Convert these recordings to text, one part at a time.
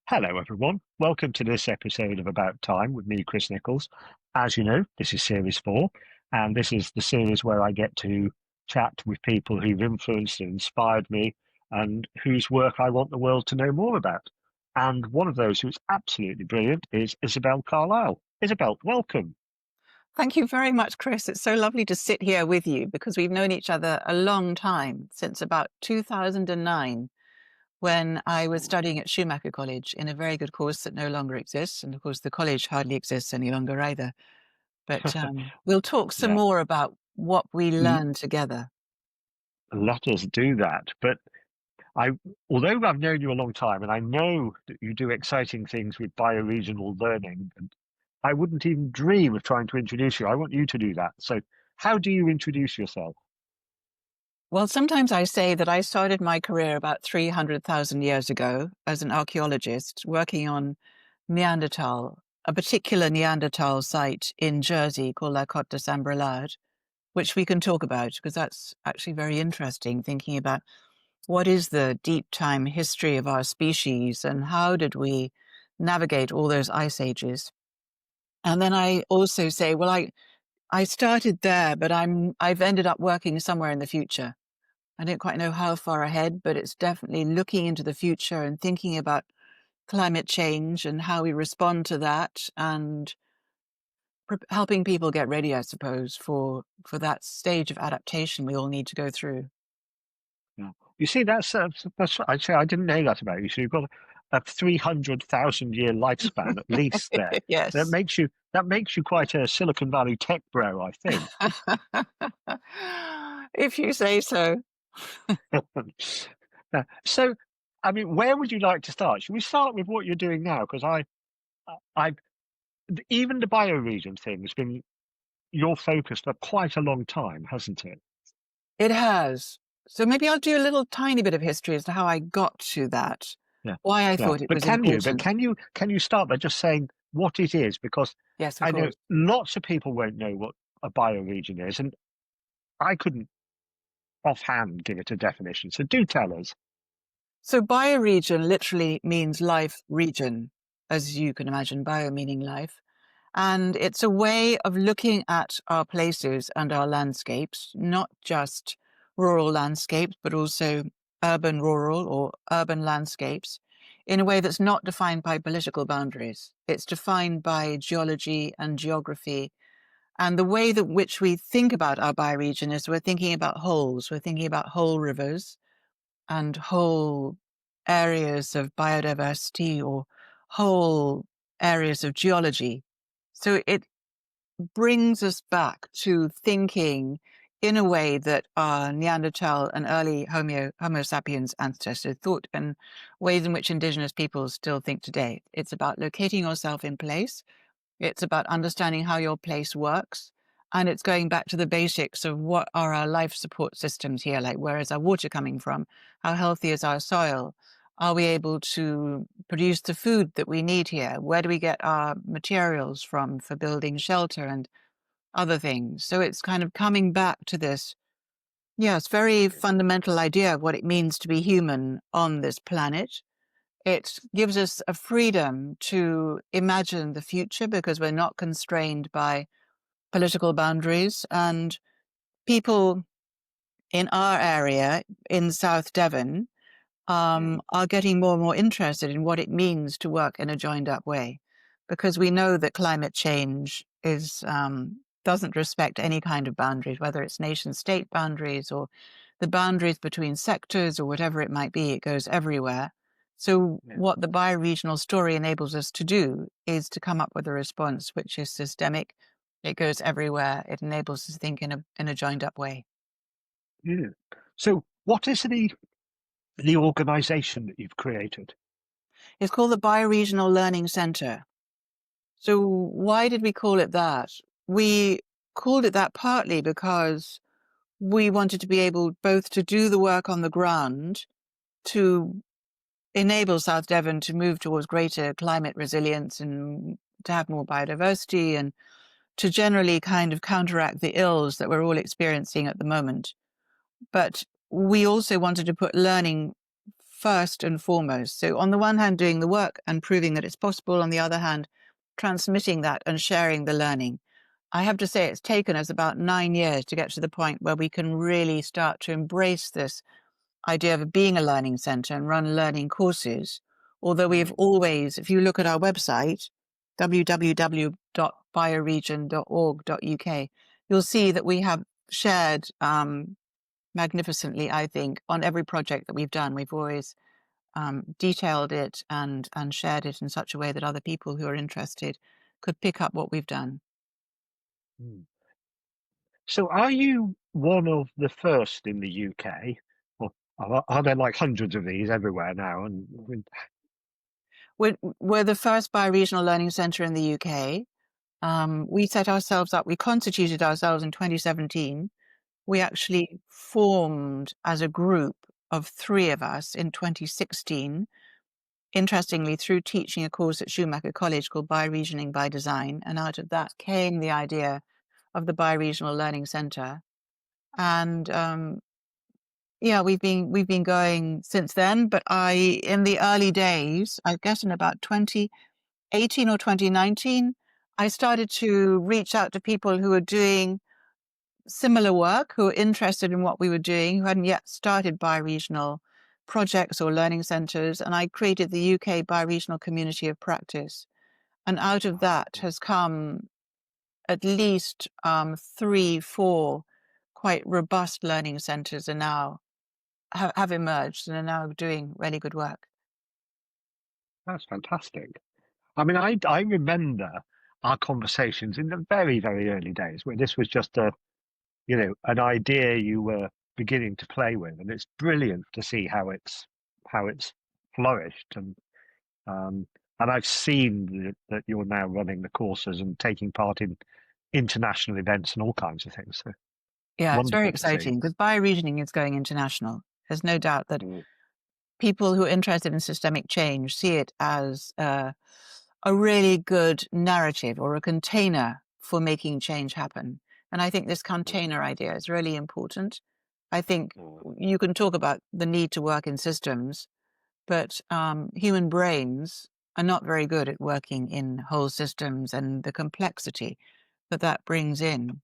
Hello, everyone. Welcome to this episode of About Time with me, Chris Nichols. As you know, this is series four, and this is the series where I get to chat with people who've influenced and inspired me and whose work I want the world to know more about. And one of those who's absolutely brilliant is Isabel Carlisle. Isabel, welcome. Thank you very much, Chris. It's so lovely to sit here with you because we've known each other a long time, since about 2009, when I was studying at Schumacher College in a very good course that no longer exists. And of course, the college hardly exists any longer either. But we'll talk some Yeah, more about what we l- learned together. let us do that. But I, although I've known you a long time, and I know that you do exciting things with bioregional learning, and I wouldn't even dream of trying to introduce you. I want you to do that. So, how do you introduce yourself? Well, sometimes I say that I started my career about 300,000 years ago as an archaeologist working on Neanderthal, a particular Neanderthal site in Jersey called La Côte de Saint-Brelade, which we can talk about because that's actually very interesting, thinking about what is the deep time history of our species and how did we navigate all those ice ages. And then I also say, well, I started there, but I've ended up working somewhere in the future. I don't quite know how far ahead, but it's definitely looking into the future and thinking about climate change and how we respond to that and helping people get ready, I suppose, for that stage of adaptation we all need to go through. Yeah. You see, that's I say I didn't know that about you. So you've got a 300,000 year lifespan at least there. Yes. That makes you quite a Silicon Valley tech bro, I think. If you say so. So, I mean, where would you like to start? Should we start with what you're doing now? Because I, even the bioregion thing has been your focus for quite a long time, hasn't it? It has. So maybe I'll do a little tiny bit of history as to how I got to that, Yeah, why I yeah. thought it But was can you? important. Can you start by just saying what it is? Because Yes, of I know course. lots of people won't know what a bioregion is, and I couldn't offhand give it a definition. So do tell us. So bioregion literally means life region, as you can imagine, bio meaning life. And it's a way of looking at our places and our landscapes, not just rural landscapes, but also urban rural or urban landscapes in a way that's not defined by political boundaries. It's defined by geology and geography. And the way that which we think about our bioregion is we're thinking about wholes. We're thinking about whole rivers and whole areas of biodiversity or whole areas of geology. So it brings us back to thinking in a way that our Neanderthal and early Homo sapiens ancestors thought and ways in which indigenous peoples still think today. It's about locating yourself in place. It's about understanding how your place works. And it's going back to the basics of what are our life support systems here, like where is our water coming from? How healthy is our soil? Are we able to produce the food that we need here? Where do we get our materials from for building shelter and other things? So it's kind of coming back to this, yes, very fundamental idea of what it means to be human on this planet. It gives us a freedom to imagine the future because we're not constrained by political boundaries. And people in our area in South Devon Yeah, are getting more and more interested in what it means to work in a joined up way, because we know that climate change is doesn't respect any kind of boundaries, whether it's nation state boundaries or the boundaries between sectors or whatever it might be. It goes everywhere. So yeah. what the bioregional story enables us to do is to come up with a response which is systemic. It goes everywhere. It enables us to think in a joined up way. Yeah. So what is the organization that you've created? It's called the Bioregional Learning Center. So why did we call it that? We called it that partly because we wanted to be able both to do the work on the ground to enable South Devon to move towards greater climate resilience and to have more biodiversity and to generally kind of counteract the ills that we're all experiencing at the moment. But we also wanted to put learning first and foremost. So on the one hand, doing the work and proving that it's possible. On the other hand, transmitting that and sharing the learning. I have to say it's taken us about 9 years to get to the point where we can really start to embrace this idea of being a learning center and run learning courses. Although we've always, if you look at our website, www.bioregion.org.uk, you'll see that we have shared magnificently, I think, on every project that we've done. We've always detailed it and shared it in such a way that other people who are interested could pick up what we've done. Mm. So are you one of the first in the UK, or are there like hundreds of these everywhere now? And We're the first bioregional learning centre in the UK. We set ourselves up, we constituted ourselves in 2017. We actually formed as a group of 3 of us in 2016, interestingly, through teaching a course at Schumacher College called Bioregioning by Design. And out of that came the idea of the Bioregional Learning Centre. And yeah, we've been going since then. But in the early days, I guess in about 2018 or 2019, I started to reach out to people who were doing similar work, who were interested in what we were doing, who hadn't yet started bioregional projects or learning centres. And I created the UK Bioregional Community of Practice. And out of that has come at least 3, 4 quite robust learning centres are now have emerged and are now doing really good work. that's fantastic. I mean, I remember our conversations in the very, very early days where this was just an idea you were beginning to play with, and it's brilliant to see how it's flourished, um, and I've seen that you're now running the courses and taking part in international events and all kinds of things. So Yeah, it's very wonderful to see. exciting because bioregioning is going international. There's no doubt that Mm, people who are interested in systemic change see it as a really good narrative or a container for making change happen. And I think this mm, container idea is really important. I think mm, you can talk about the need to work in systems, but human brains are not very good at working in whole systems and the complexity that that brings in.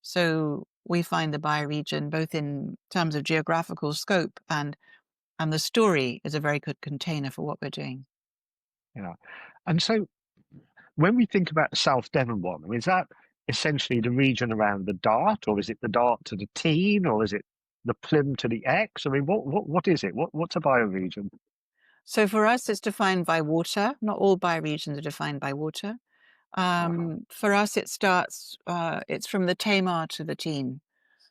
So we find the bioregion, both in terms of geographical scope and the story, is a very good container for what we're doing. yeah. And so when we think about the South Devon one, I mean, is that essentially the region around the Dart, or is it the Dart to the Tean, or is it the Plym to the X? I mean, what is it? What's a bioregion? So for us, it's defined by water. Not all bioregions are defined by water. Uh-huh. For us, it's from the Tamar to the Tean.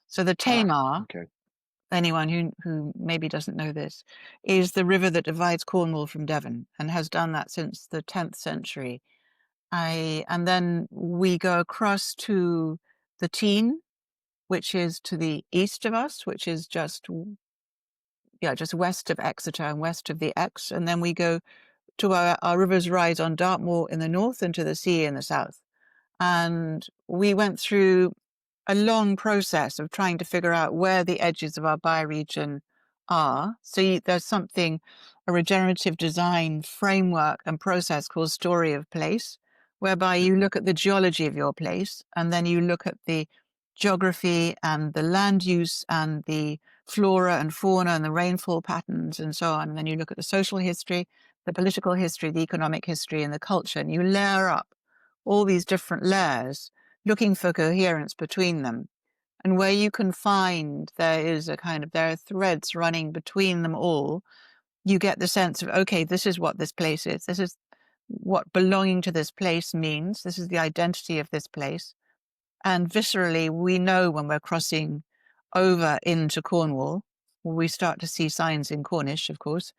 So the Ah, Tamar, okay. anyone who maybe doesn't know this, is the river that divides Cornwall from Devon and has done that since the 10th century. And then we go across to the Tean, which is to the east of us, which is just west of Exeter and west of the Exe. And then we go to our rivers rise on Dartmoor in the north and to the sea in the south. And we went through a long process of trying to figure out where the edges of our bioregion are. So there's a regenerative design framework and process called story of place, whereby you Mhm, look at the geology of your place and then you look at the geography and the land use and the flora and fauna and the rainfall patterns and so on. And then you look at the social history, the political history, the economic history, and the culture, and you layer up all these different layers looking for coherence between them. And where you can find there are threads running between them all, you get the sense of, okay, this is what this place is. This is what belonging to this place means. This is the identity of this place. And viscerally, we know when we're crossing over into Cornwall, we start to see signs in Cornish, of course,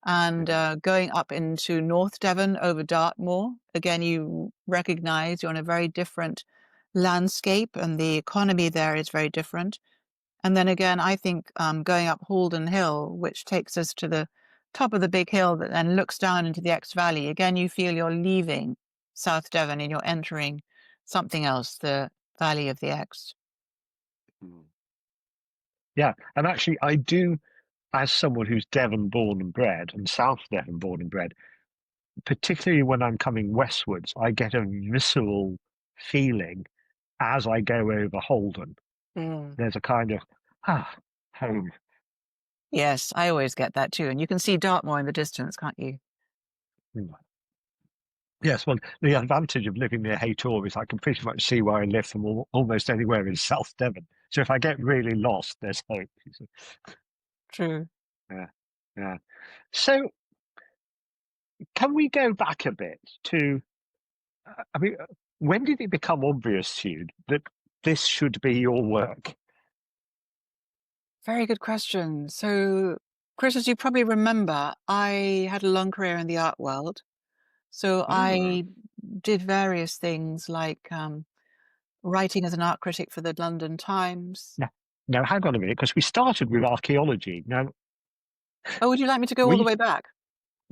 and mhm, going up into North Devon over Dartmoor, again, you recognize you're in a very different landscape and the economy there is very different. And then again, I think going up Haldon Hill, which takes us to the top of the big hill that then looks down into the Exe Valley, again, you feel you're leaving South Devon and you're entering something else, the Valley of the Exe. mm. Yeah, and actually, as someone who's Devon born and bred and South Devon born and bred, particularly when I'm coming westwards, I get a visceral feeling as I go over Holden. Mm. There's a kind of, ah, home. Yes, I always get that too. And you can see Dartmoor in the distance, can't you? Mm. Yes, well, the advantage of living near Haytor is I can pretty much see where I live from almost anywhere in South Devon. So if I get really lost, there's hope. True. Yeah, yeah. So can we go back a bit to, I mean, when did it become obvious to you that this should be your work? Very good question. So, Chris, as you probably remember, I had a long career in the art world. So Mm. I did various things like writing as an art critic for the London Times. Now, now, hang on a minute, because we started with archaeology. Now, Oh, would you like me to go were all the you, way back?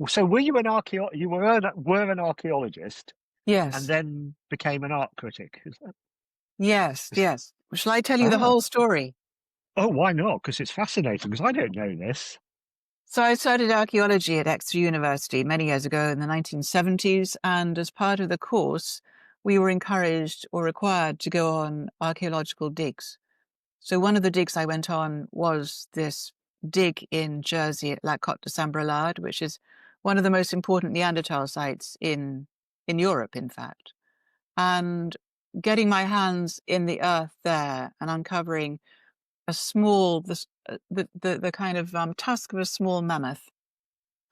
so were you an You were an archaeologist and Yes. then became an art critic. Yes, Is- yes. Shall I tell you the ah, whole story? oh, why not? Because it's fascinating. Because I don't know this. So I studied archaeology at Exeter University many years ago in the 1970s, and as part of the course, we were encouraged or required to go on archaeological digs. So one of the digs I went on was this dig in Jersey at La Côte de Saint-Brelade, which is one of the most important Neanderthal sites in Europe, in fact. And getting my hands in the earth there and uncovering a small, the kind of tusk of a small mammoth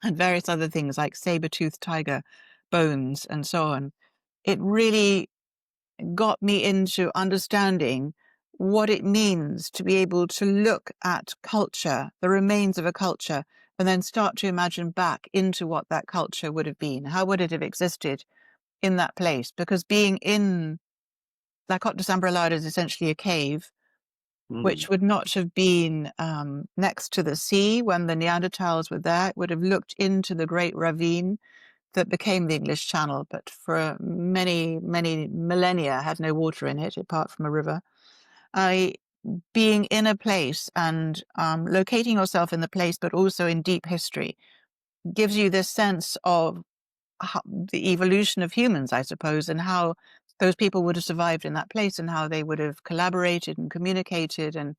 and various other things like saber-toothed tiger bones and so on. It really got me into understanding what it means to be able to look at culture, the remains of a culture, and then start to imagine back into what that culture would have been. How would it have existed in that place? Because being in La Côte de Saint-Brelade is essentially a cave, Mm. which would not have been next to the sea when the Neanderthals were there. It would have looked into the great ravine that became the English Channel, but for many, many millennia had no water in it apart from a river. I being in a place and locating yourself in the place, but also in deep history, gives you this sense of the evolution of humans, I suppose, and how those people would have survived in that place and how they would have collaborated and communicated and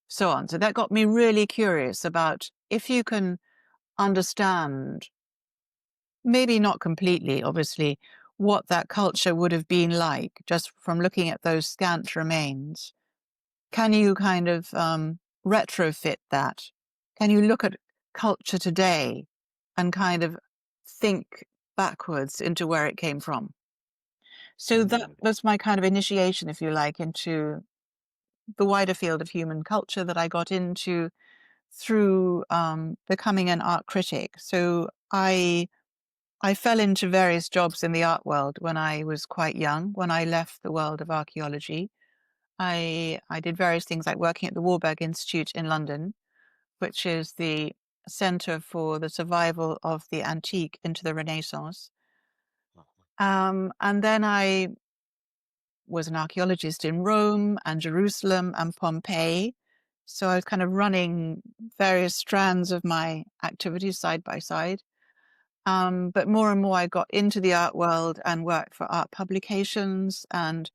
so on. So that got me really curious about if you can understand, maybe not completely, obviously, what that culture would have been like just from looking at those scant remains. Can you kind of retrofit that? Can you look at culture today and kind of think backwards into where it came from? So that Mm. was my kind of initiation, if you like, into the wider field of human culture that I got into through becoming an art critic. So I fell into various jobs in the art world when I was quite young. When I left the world of archaeology, I did various things like working at the Warburg Institute in London, which is the center for the survival of the antique into the Renaissance. And then I was an archaeologist in Rome and Jerusalem and Pompeii. So I was kind of running various strands of my activities side by side. But more and more, I got into the art world and worked for art publications. And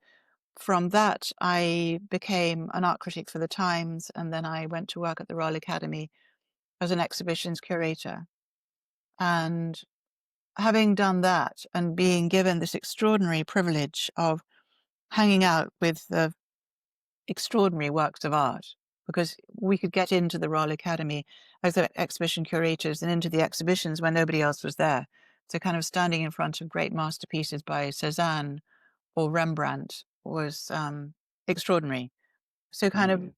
from that, I became an art critic for the Times. And then I went to work at the Royal Academy as an exhibitions curator. And having done that and being given this extraordinary privilege of hanging out with the extraordinary works of art, because we could get into the Royal Academy as the exhibition curators and into the exhibitions when nobody else was there. So kind of standing in front of great masterpieces by Cézanne or Rembrandt was extraordinary. So kind of Mm.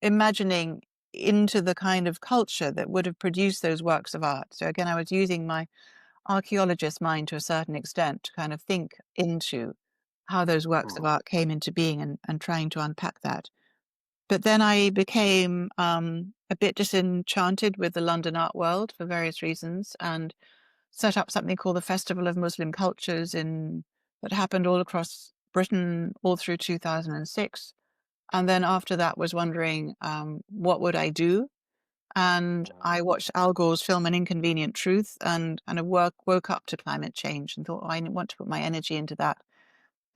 imagining into the kind of culture that would have produced those works of art. So again, I was using my archaeologist mind to a certain extent to kind of think into how those works of Oh. art came into being and trying to unpack that. But then I became a bit disenchanted with the London art world for various reasons and set up something called the Festival of Muslim Cultures that happened all across Britain all through 2006. And then after that was wondering what would I do? And I watched Al Gore's film An Inconvenient Truth and woke up to climate change and thought, oh, I want to put my energy into that.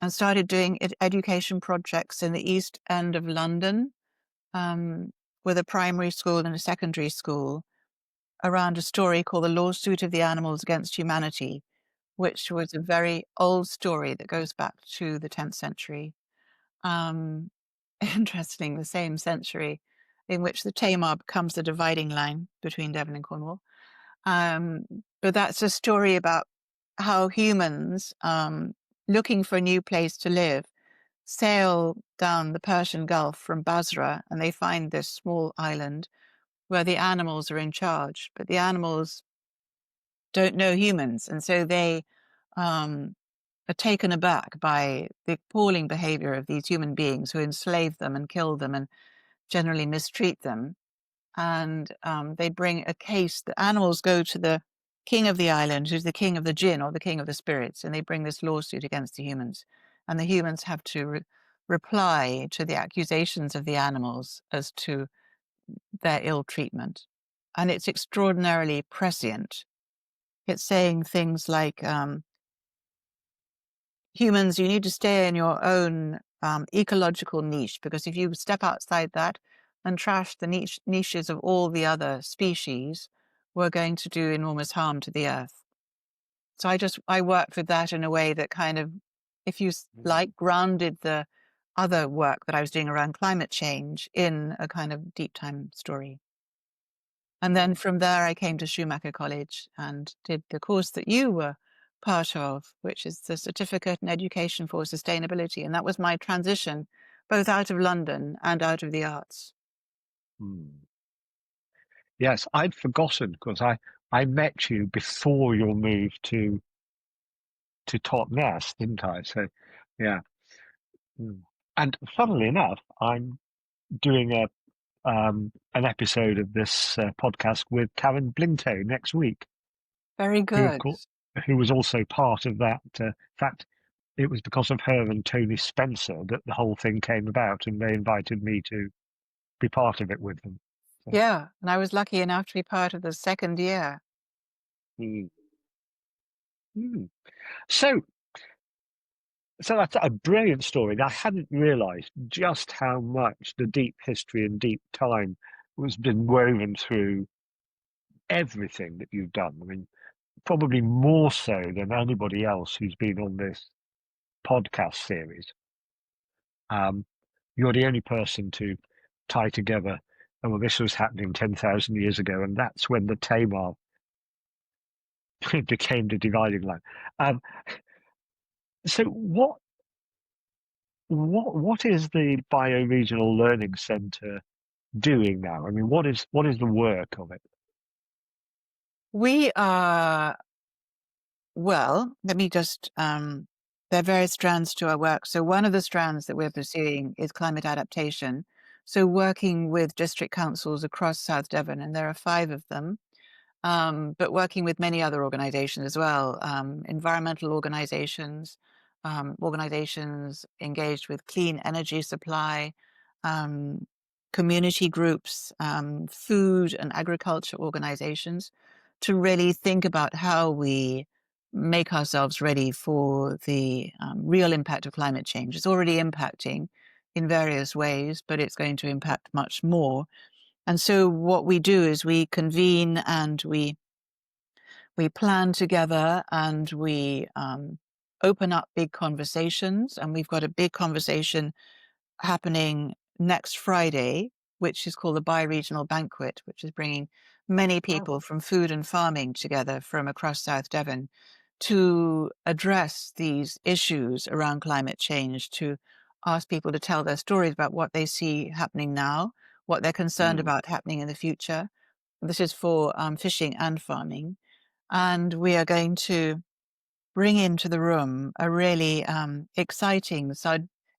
And started doing education projects in the East End of London, with a primary school and a secondary school, around a story called The Lawsuit of the Animals Against Humanity, which was a very old story that goes back to the 10th century. Um, Interesting, the same century in which the Tamar becomes the dividing line between Devon and Cornwall. But that's a story about how humans, looking for a new place to live, sail down the Persian Gulf from Basra, and they find this small island where the animals are in charge, but the animals don't know humans, and so they are taken aback by the appalling behavior of these human beings who enslave them and kill them and generally mistreat them. And they bring a case. The animals go to the king of the island, who's the king of the jinn or the king of the spirits, and they bring this lawsuit against the humans. And the humans have to reply to the accusations of the animals as to their ill treatment. And it's extraordinarily prescient. It's saying things like, humans, you need to stay in your own ecological niche, because if you step outside that and trash the niches of all the other species, we're going to do enormous harm to the earth. So I worked with that in a way that kind of, if you like, grounded the other work that I was doing around climate change in a kind of deep time story. And then from there, I came to Schumacher College and did the course that you were part of, which is the Certificate in Education for Sustainability. And that was my transition, both out of London and out of the arts. Yes, I'd forgotten because I met you before your move to Totnes, didn't I? So, yeah. And funnily enough, I'm doing an episode of this podcast with Karen Blinto next week, Very who of good. course, who was also part of that. In fact, it was because of her and Toni Spencer that the whole thing came about, and they invited me to be part of it with them. So, Yeah. And I was lucky enough to be part of the second year. mm. So, so that's a brilliant story. I hadn't realised just how much the deep history and deep time was been woven through everything that you've done. I mean, probably more so than anybody else who's been on this podcast series. You're the only person to tie together, oh, well, this was happening 10,000 years ago, and that's when the Tamar became the dividing line. So what is the Bioregional Learning Centre doing now? I mean, what is the work of it? We are, well, let me just, there are various strands to our work. So one of the strands that we're pursuing is climate adaptation. So working with district councils across South Devon, and there are 5 of them, but working with many other organizations as well, environmental organizations, organizations engaged with clean energy supply, um, community groups, food and agriculture organizations, to really think about how we make ourselves ready for the real impact of climate change. It's already impacting in various ways, but it's going to impact much more. And so what we do is we convene and we plan together and we open up big conversations. And we've got a big conversation happening next Friday, which is called the Bioregional Banquet, which is bringing many people from food and farming together from across South Devon to address these issues around climate change, to ask people to tell their stories about what they see happening now, what they're concerned about happening in the future. This is for fishing and farming. And we are going to bring into the room a really exciting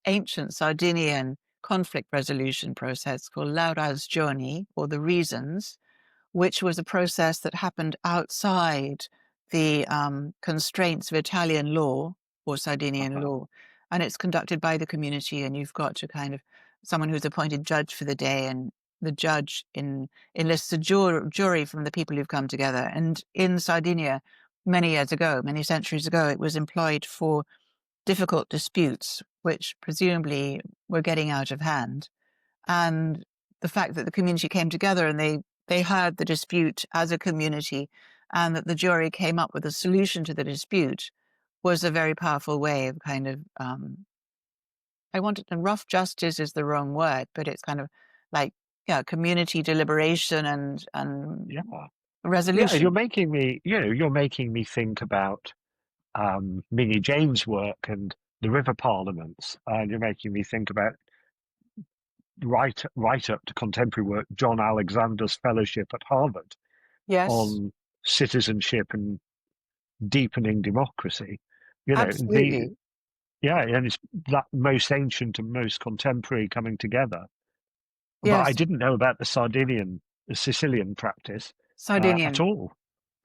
ancient Sardinian conflict resolution process called Laura's Journey, or the Reasons, which was a process that happened outside the constraints of Italian law or Sardinian law. And it's conducted by the community, and you've got to kind of someone who's appointed judge for the day, and the judge enlists a jury from the people who've come together. And in Sardinia, many years ago, many centuries ago, it was employed for difficult disputes, which presumably were getting out of hand. And the fact that the community came together and they heard the dispute as a community, and that the jury came up with a solution to the dispute, was a very powerful way of kind of, I wanted to, rough justice is the wrong word, but it's kind of like, yeah, community deliberation and Yeah. Yeah, resolution. you're making me, you're making me think about Minnie Jane's work and the river parliaments, and you're making me think about right up to contemporary work, John Alexander's fellowship at Harvard Yes, on citizenship and deepening democracy. The absolutely. yeah, and it's that most ancient and most contemporary coming together. But I Yes, didn't know about the Sicilian practice at Sardinian. all.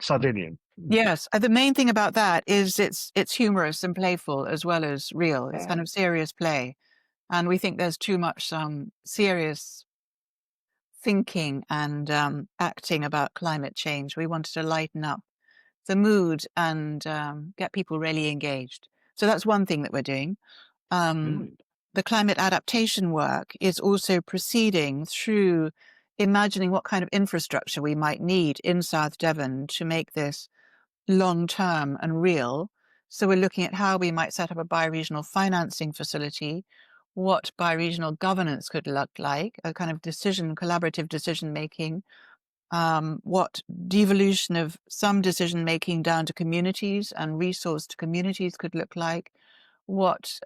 Sardinian. Yes, the main thing about that is it's humorous and playful as well as real. It's kind Uh, of serious play, and we think there's too much serious thinking and acting about climate change. We wanted to lighten up the mood and get people really engaged. So that's one thing that we're doing. Um, mm, the climate adaptation work is also proceeding through imagining what kind of infrastructure we might need in South Devon to make this long term and real. So we're looking at how we might set up a bioregional financing facility, what bioregional governance could look like, a kind of collaborative decision making, what devolution of some decision making down to communities and resource to communities could look like, what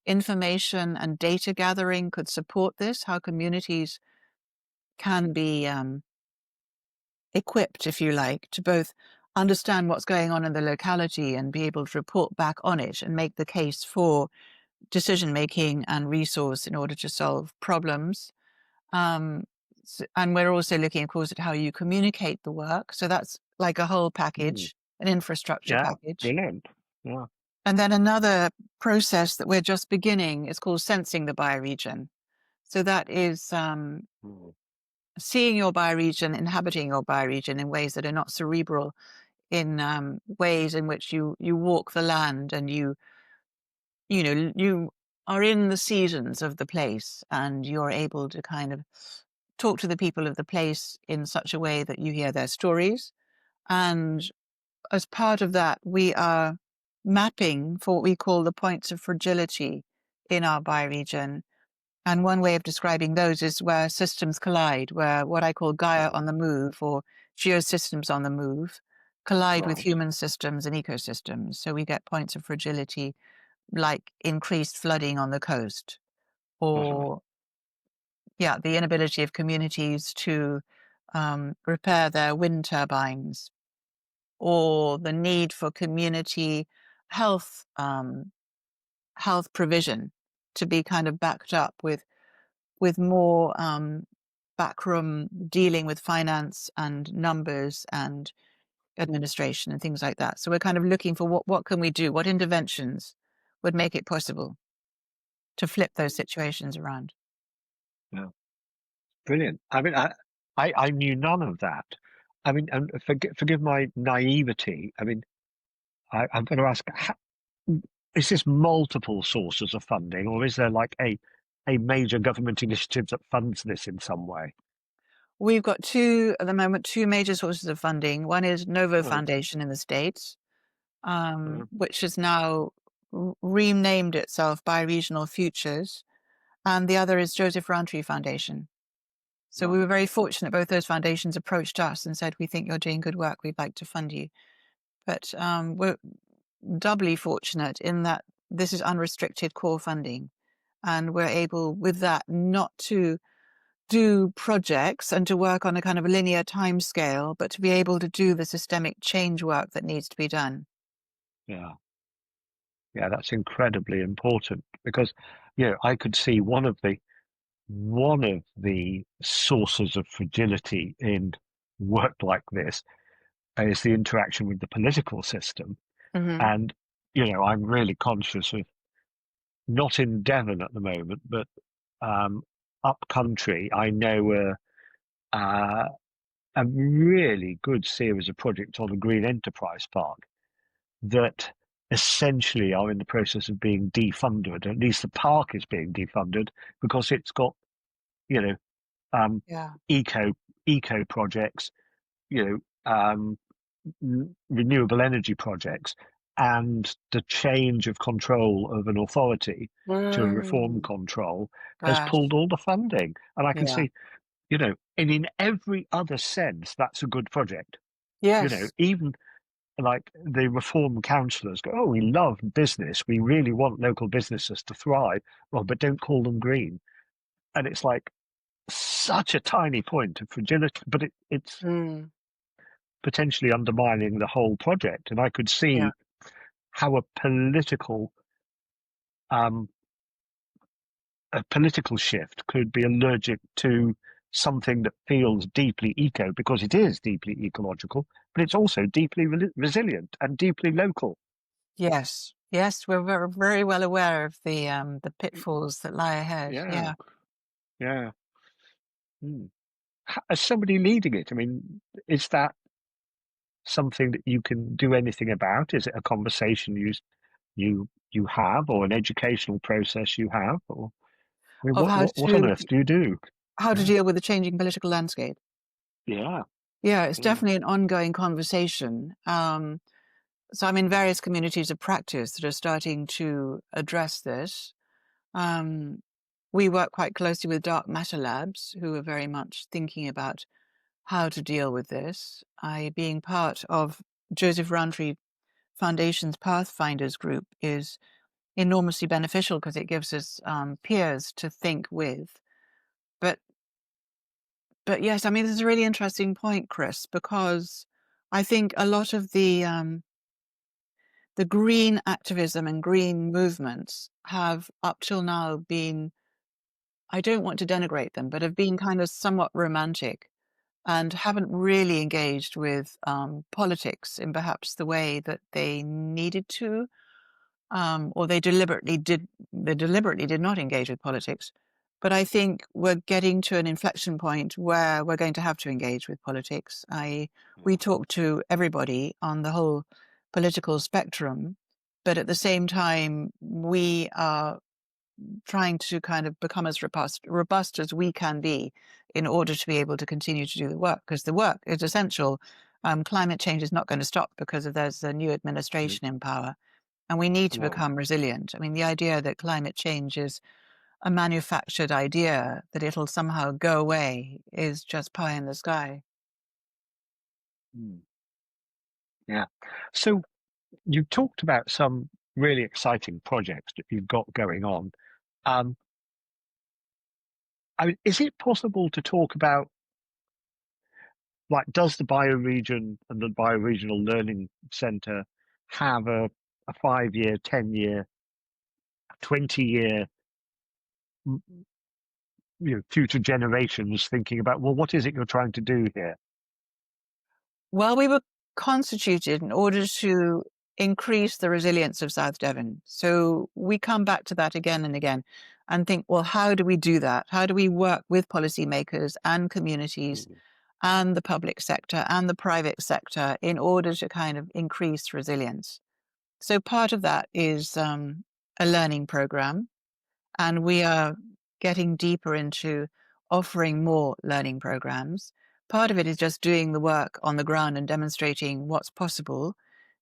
information and data gathering could support this, how communities can be equipped, if you like, to both understand what's going on in the locality and be able to report back on it and make the case for decision making and resource in order to solve problems. Um, and we're also looking, of course, at how you communicate the work. So that's like a whole mm, package, an infrastructure yeah, package. brilliant. Yeah. And then another process that we're just beginning is called sensing the bioregion. So that is Mm, seeing your bioregion, inhabiting your bioregion in ways that are not cerebral, in ways in which you walk the land and you are in the seasons of the place and you're able to kind of talk to the people of the place in such a way that you hear their stories. And as part of that, we are mapping for what we call the points of fragility in our bioregion. And one way of describing those is where systems collide, where what I call Gaia mm, on the move or geosystems on the move collide with right. human systems and ecosystems. So we get points of fragility like increased flooding on the coast, Uh-huh. or yeah, the inability of communities to repair their wind turbines, or the need for community health health provision to be kind of backed up with more backroom dealing with finance and numbers and administration and things like that. So we're kind of looking for what can we do? What interventions would make it possible to flip those situations around? Yeah, brilliant. I mean, I knew none of that. I mean, and forgive my naivety. I mean, I'm going to ask, is this multiple sources of funding, or is there like a major government initiative that funds this in some way? We've got two at the moment, two major sources of funding. One is Novo Uh, Foundation in the States, uh, which has now renamed itself Bioregional Futures, and the other is Joseph Rowntree Foundation. So we were right. very fortunate. Both those foundations approached us and said, "We think you're doing good work. We'd like to fund you." But we're doubly fortunate in that this is unrestricted core funding, and we're able, with that, not to do projects and to work on a kind of a linear timescale, but to be able to do the systemic change work that needs to be done. Yeah. Yeah, that's incredibly important because, I could see one of the sources of fragility in work like this is the interaction with the political system. Hmm. And, I'm really conscious of not in Devon at the moment, but up country. I know uh, a really good series of projects on the Green Enterprise Park that essentially are in the process of being defunded. At least the park is being defunded because it's got, you know, um, Yeah. eco eco projects, you renewable energy projects, and the change of control of an authority to a reform Mm. control has Gosh. pulled all the funding. And I can Yeah. see, and in every other sense, that's a good project. Yes. Even like the reform councillors go, oh, we love business. We really want local businesses to thrive. Well, but don't call them green. And it's like such a tiny point of fragility, but it's Mm. potentially undermining the whole project. And I could Yeah. see how um, a political shift could be allergic to something that feels deeply eco because it is deeply ecological, but it's also deeply resilient and deeply local. Yes. Yes, we're very, very well aware of the pitfalls that lie ahead. Yeah, Yeah. yeah. Hmm. As somebody leading it, I mean, is that something that you can do anything about? Is it a conversation you have, or an educational process you have, or I mean, Of what on earth do you do? how to Yeah, deal with the changing political landscape. yeah, Yeah, it's yeah. definitely an ongoing conversation. So I'm in various communities of practice that are starting to address this. Um, we work quite closely with Dark Matter Labs, who are very much thinking about how to deal with this. I, being part of Joseph Rowntree Foundation's Pathfinders group, is enormously beneficial because it gives us peers to think with. But but yes, I mean, this is a really interesting point, Chris, because I think a lot of the green activism and green movements have up till now been, I don't want to denigrate them, but have been kind of somewhat romantic and haven't really engaged with politics in perhaps the way that they needed to, or they deliberately did not engage with politics. But I think we're getting to an inflection point where we're going to have to engage with politics. We Yeah. talk to everybody on the whole political spectrum, but at the same time, we are trying to kind of become as robust as we can be in order to be able to continue to do the work, because the work is essential. Climate change is not going to stop because there's a new No, administration in power, and we need to no. become resilient. I mean, the idea that climate change is a manufactured idea, that it'll somehow go away, is just pie in the sky. Mm, yeah. So you talked about some really exciting projects that you've got going on. Um, I mean, is it possible to talk about, like, does the bioregion and the bioregional learning centre have a 5 year, 10 year, 20 year, future generations thinking about, well, what is it you're trying to do here? Well, we were constituted in order to increase the resilience of South Devon. So we come back to that again and again and think, well, how do we do that? How do we work with policymakers and communities Mm, and the public sector and the private sector in order to kind of increase resilience? So part of that is a learning program, and we are getting deeper into offering more learning programs. Part of it is just doing the work on the ground and demonstrating what's possible.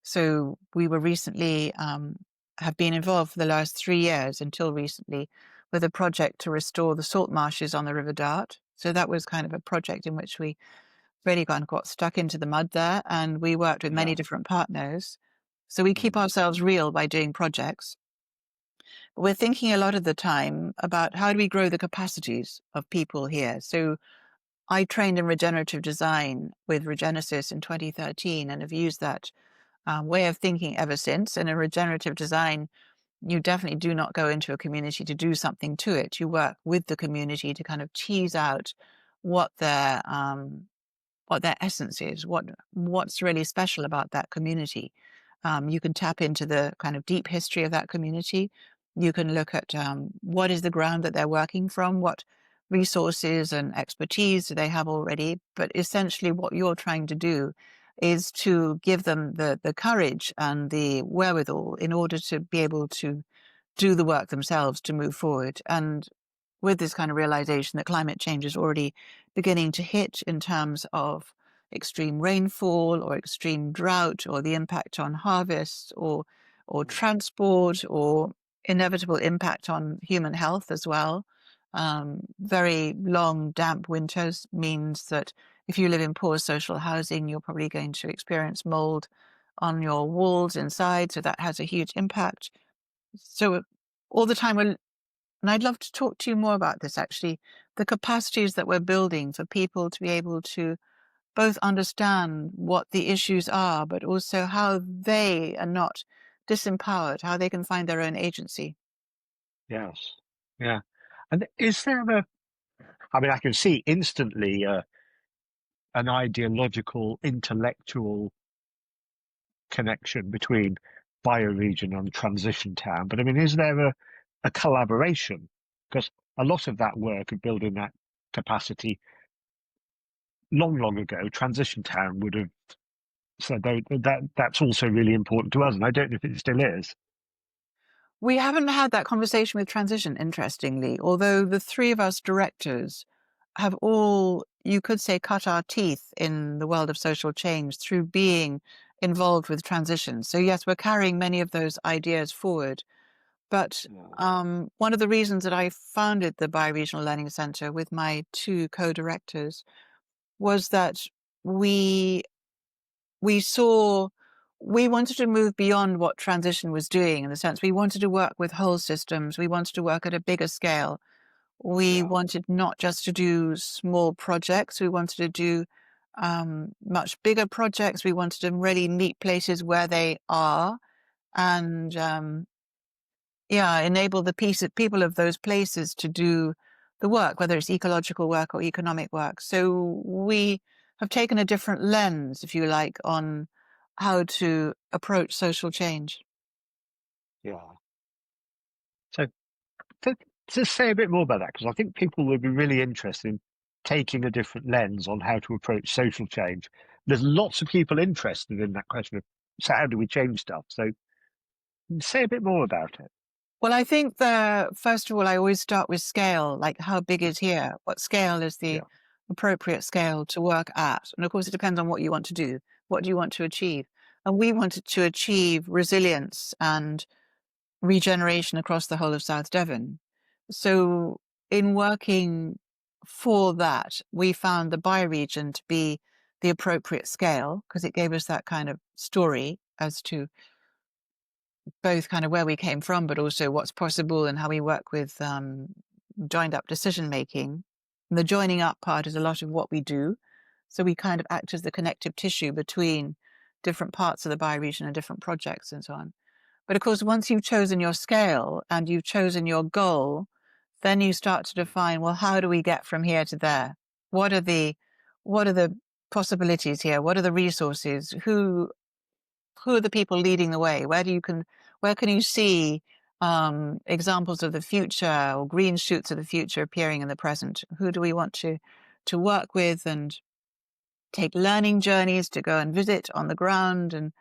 So we were recently have been involved for the last 3 years until recently with a project to restore the salt marshes on the River Dart. So that was kind of a project in which we really kind of got stuck into the mud there, and we worked with many yeah. different partners. So we keep Mm, ourselves real by doing projects. We're thinking a lot of the time about how do we grow the capacities of people here. So I trained in regenerative design with Regenesis in 2013 and have used that way of thinking ever since. And in regenerative design, you definitely do not go into a community to do something to it. You work with the community to kind of tease out what their essence is, what's really special about that community. You can tap into the kind of deep history of that community. You can look at what is the ground that they're working from, resources and expertise they have already, but essentially what you're trying to do is to give them the courage and the wherewithal in order to be able to do the work themselves to move forward. And with this kind of realization that climate change is already beginning to hit in terms of extreme rainfall or extreme drought or the impact on harvests or transport or inevitable impact on human health as well. Very long, damp winters means that if you live in poor social housing, you're probably going to experience mold on your walls inside. So that has a huge impact. So all the time, and I'd love to talk to you more about this actually, the capacities that we're building for people to be able to both understand what the issues are, but also how they are not disempowered, how they can find their own agency. Yes. Yeah. And is there I mean, I can see instantly an ideological, intellectual connection between bioregion and transition town. But I mean, is there a collaboration? Because a lot of that work of building that capacity long, long ago, transition town would have said that's also really important to us. And I don't know if it still is. We haven't had that conversation with transition, interestingly, although the three of us directors have all, you could say, cut our teeth in the world of social change through being involved with transition. So yes, we're carrying many of those ideas forward. But one of the reasons that I founded the Bioregional Learning Centre with my two co-directors was that we saw we wanted to move beyond what transition was doing, in the sense we wanted to work with whole systems. We wanted to work at a bigger scale. We Yeah. wanted not just to do small projects. We wanted to do much bigger projects. We wanted to really meet places where they are and enable the people of those places to do the work, whether it's ecological work or economic work. So we have taken a different lens, if you like, on how to approach social change. Yeah. So to, to say a bit more about that, because I think people would be really interested in taking a different lens on how to approach social change. There's lots of people interested in that question of, so how do we change stuff? So say a bit more about it. Well, I think first of all, I always start with scale, like how big is here? What scale is the Yeah. appropriate scale to work at? And of course, it depends on what you want to do. What do you want to achieve? And we wanted to achieve resilience and regeneration across the whole of South Devon. So in working for that, we found the bioregion to be the appropriate scale because it gave us that kind of story as to both kind of where we came from, but also what's possible and how we work with joined up decision making. And the joining up part is a lot of what we do. So we kind of act as the connective tissue between different parts of the bioregion and different projects and so on. But of course, once you've chosen your scale and you've chosen your goal, then you start to define, well, how do we get from here to there? What are the possibilities here? What are the resources? Who are the people leading the way? Where can you see examples of the future or green shoots of the future appearing in the present? Who do we want to work with and take learning journeys to go and visit on the ground and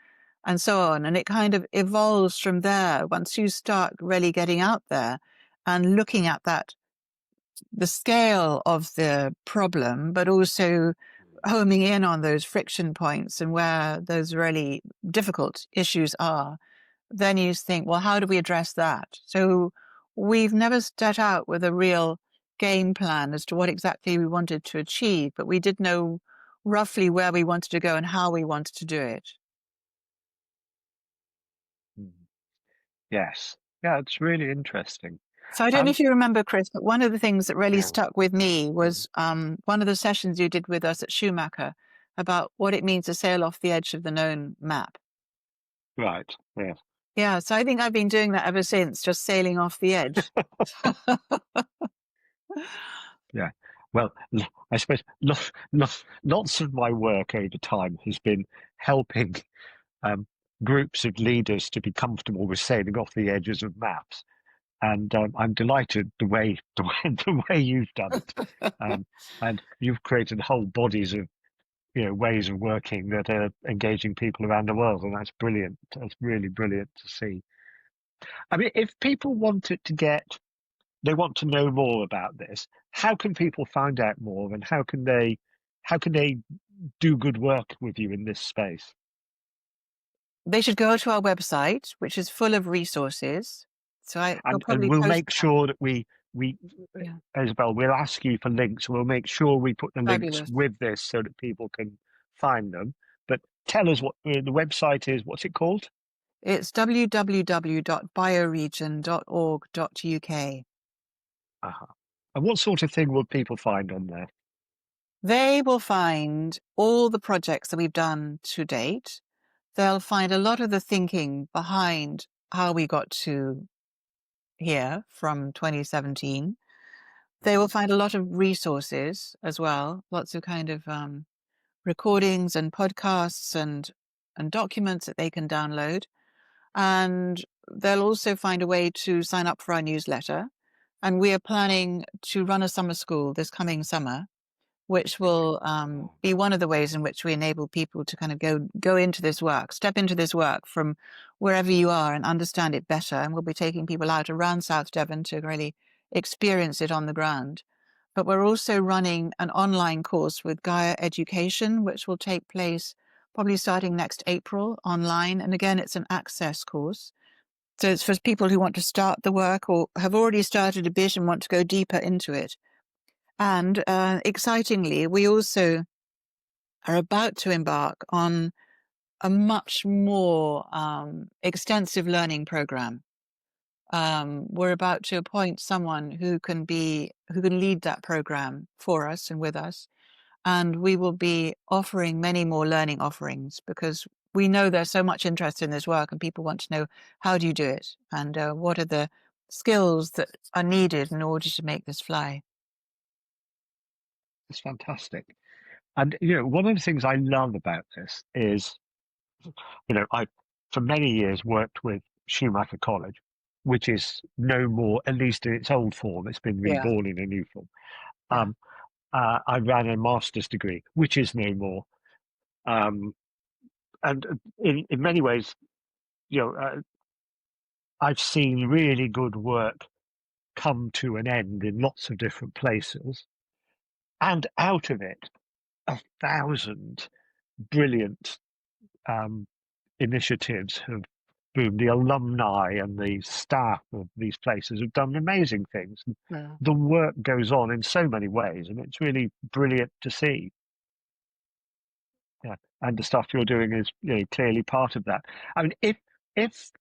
so on? And it kind of evolves from there. Once you start really getting out there and looking at the scale of the problem, but also homing in on those friction points and where those really difficult issues are, then you think, well, how do we address that? So we've never set out with a real game plan as to what exactly we wanted to achieve, but we did know roughly where we wanted to go and how we wanted to do it. Yes. Yeah, it's really interesting. So I don't know Um, if you remember, Chris, but one of the things that really yeah. stuck with me Mm. was one of the sessions you did with us at Schumacher about what it means to sail off the edge of the known map. Right. Yeah. Yeah, so I think I've been doing that ever since, just sailing off the edge. Yeah. Well, I suppose lots of my work over time has been helping um, groups of leaders to be comfortable with sailing off the edges of maps. and I'm delighted the way you've done it, and you've created whole bodies of ways of working that are engaging people around the world, and that's brilliant. That's really brilliant to see. I mean, if people wanted to they want to know more about this, how can people find out more, and how can they do good work with you in this space? They should go to our website, which is full of resources. So I'll And probably we'll post make that. sure that we Yeah, Isabel, we'll ask you for links. We'll make sure we put the links fabulous. with this so that people can find them. But tell us what the website is. What's it called? It's www.bioregion.org.uk. Uh-huh. And what sort of thing will people find on there? They will find all the projects that we've done to date. They'll find a lot of the thinking behind how we got to here from 2017. They will find a lot of resources as well, lots of kind of recordings and podcasts and documents that they can download. And they'll also find a way to sign up for our newsletter. And we are planning to run a summer school this coming summer, which will be one of the ways in which we enable people to kind of go into this work, step into this work from wherever you are and understand it better. And we'll be taking people out around South Devon to really experience it on the ground. But we're also running an online course with Gaia Education, which will take place probably starting next April online. And again, it's an access course. So it's for people who want to start the work or have already started a bit and want to go deeper into it. And excitingly, we also are about to embark on a much more extensive learning program. We're about to appoint someone who can lead that program for us and with us, and we will be offering many more learning offerings because we know there's so much interest in this work, and people want to know how do you do it, and what are the skills that are needed in order to make this fly. It's fantastic. And one of the things I love about this is, I for many years worked with Schumacher College, which is no more, at least in its old form. It's been Yeah, reborn in a new form. yeah. Um, I ran a master's degree, which is no more. Um, and in many ways, you know, uh, I've seen really good work come to an end in lots of different places, and out of it, 1,000 brilliant um, initiatives have boomed. The alumni and the staff of these places have done amazing things. Yeah. The work goes on in so many ways, and it's really brilliant to see. Yeah, and the stuff you're doing is clearly part of that. I mean, if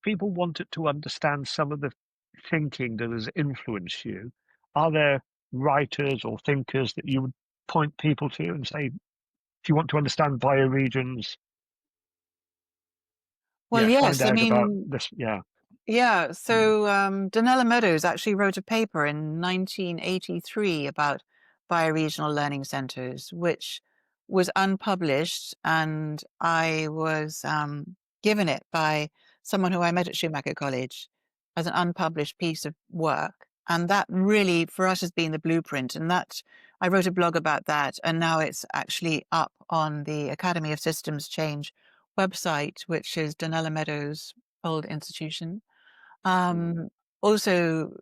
people wanted to understand some of the thinking that has influenced you, are there writers or thinkers that you would point people to and say, if you want to understand bioregions, Well, find yes. I out about mean, this. Yeah. yeah. Mm. So Donella Meadows actually wrote a paper in 1983 about bioregional learning centers, which was unpublished, and I was given it by someone who I met at Schumacher College as an unpublished piece of work. And that really, for us, has been the blueprint. And that I wrote a blog about that, and now it's actually up on the Academy of Systems Change website, which is Donella Meadows' old institution. Mm. Um, Also,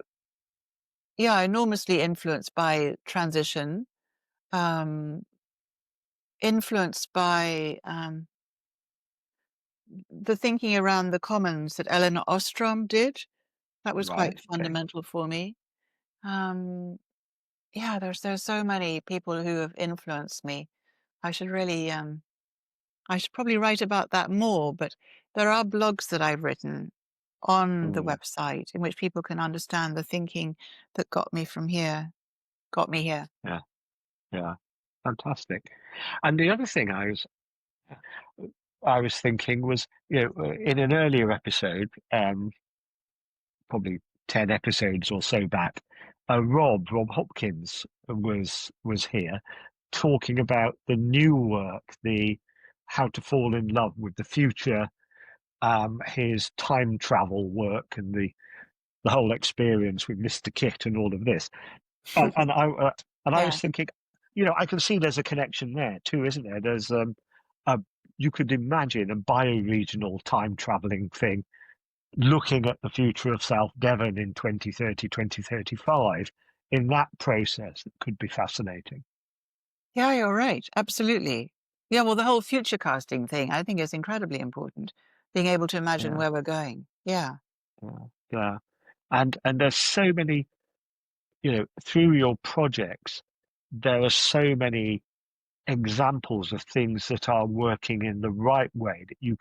yeah, enormously influenced by transition, um, influenced by the thinking around the commons that Eleanor Ostrom did. That was Right. quite Okay. fundamental for me. Um, yeah, there's so many people who have influenced me. I should really I should probably write about that more, but there are blogs that I've written on the Mm. website in which people can understand the thinking that got me here. Yeah. Yeah. Fantastic. And the other thing I was thinking was, in an earlier episode, probably 10 episodes or so back, Rob Hopkins was here talking about the new work, the how to fall in love with the future, his time travel work and the the whole experience with Mr. Kit and all of this. And I Yeah. was thinking, I can see there's a connection there too, isn't there? There's a you could imagine a bioregional time traveling thing looking at the future of South Devon in 2030, 2035. In that process, it could be fascinating. Yeah, you're right. Absolutely. Yeah, well, the whole future casting thing, I think is incredibly important. Being able to imagine Yeah, where we're going. Yeah. yeah, yeah. And there's so many, through your projects, there are so many examples of things that are working in the right way that you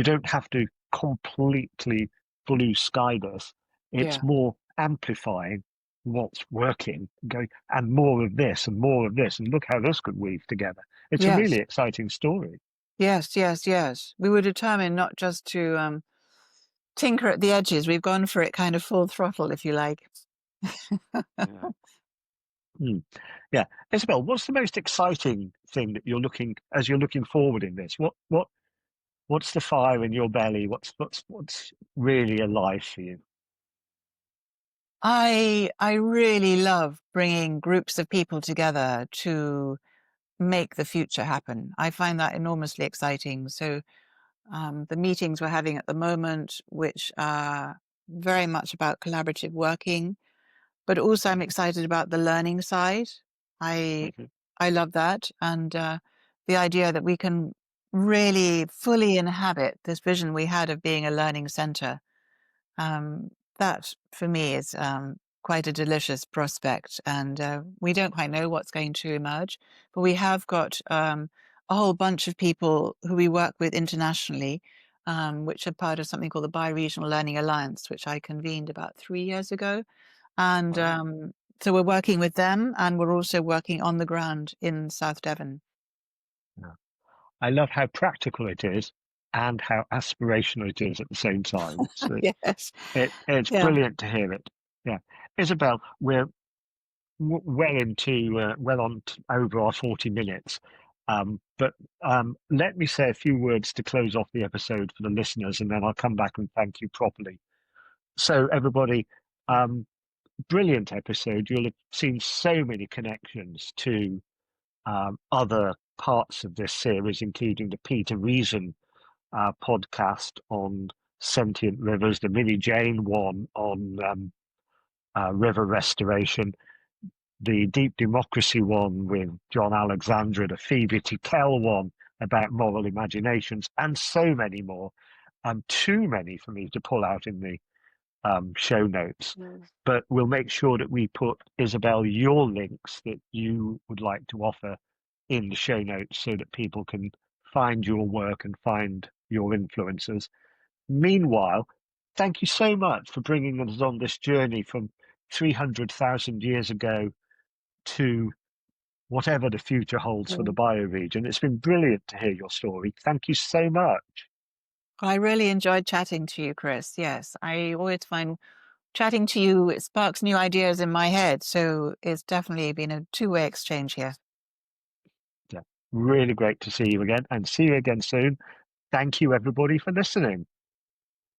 don't have to completely blue sky this. It's Yeah. more amplifying what's working, going and more of this and more of this, and look how this could weave together. It's a really Yes. exciting story. Yes, yes, yes. We were determined not just to tinker at the edges. We've gone for it kind of full throttle, if you like. Yeah. Hmm. Yeah. Isabel, what's the most exciting thing that as you're looking forward in this? What's the fire in your belly? What's really alive for you? I really love bringing groups of people together to make the future happen. I find that enormously exciting. So the meetings we're having at the moment, which are very much about collaborative working, but also I'm excited about the learning side. I Mhm. I love that, and the idea that we can really fully inhabit this vision we had of being a learning center. That for me is quite a delicious prospect, and we don't quite know what's going to emerge, but we have got a whole bunch of people who we work with internationally, which are part of something called the Bioregional Learning Alliance, which I convened about 3 years ago. And Wow. so we're working with them, and we're also working on the ground in South Devon. Yeah. I love how practical it is and how aspirational it is at the same time. Yes. It's Yeah. brilliant to hear it. Yeah, Isabel, we're well on over our 40 minutes. But let me say a few words to close off the episode for the listeners, and then I'll come back and thank you properly. So, everybody, brilliant episode. You'll have seen so many connections to other parts of this series, including the Peter Reason podcast on sentient rivers, the Mini Jane one on river restoration, the Deep Democracy one with John Alexandra, the Phoebe Tickell one about moral imaginations, and so many more. Too many for me to pull out in the show notes. But we'll make sure that we put, Isabel, your links that you would like to offer in the show notes so that people can find your work and find your influences. Meanwhile, thank you so much for bringing us on this journey from 300,000 years ago to whatever the future holds for the Mm. bioregion. It's been brilliant to hear your story. Thank you so much. I really enjoyed chatting to you, Chris. Yes, I always find chatting to you, it sparks new ideas in my head. So it's definitely been a two-way exchange here. Yeah, really great to see you again and see you again soon. Thank you, everybody, for listening.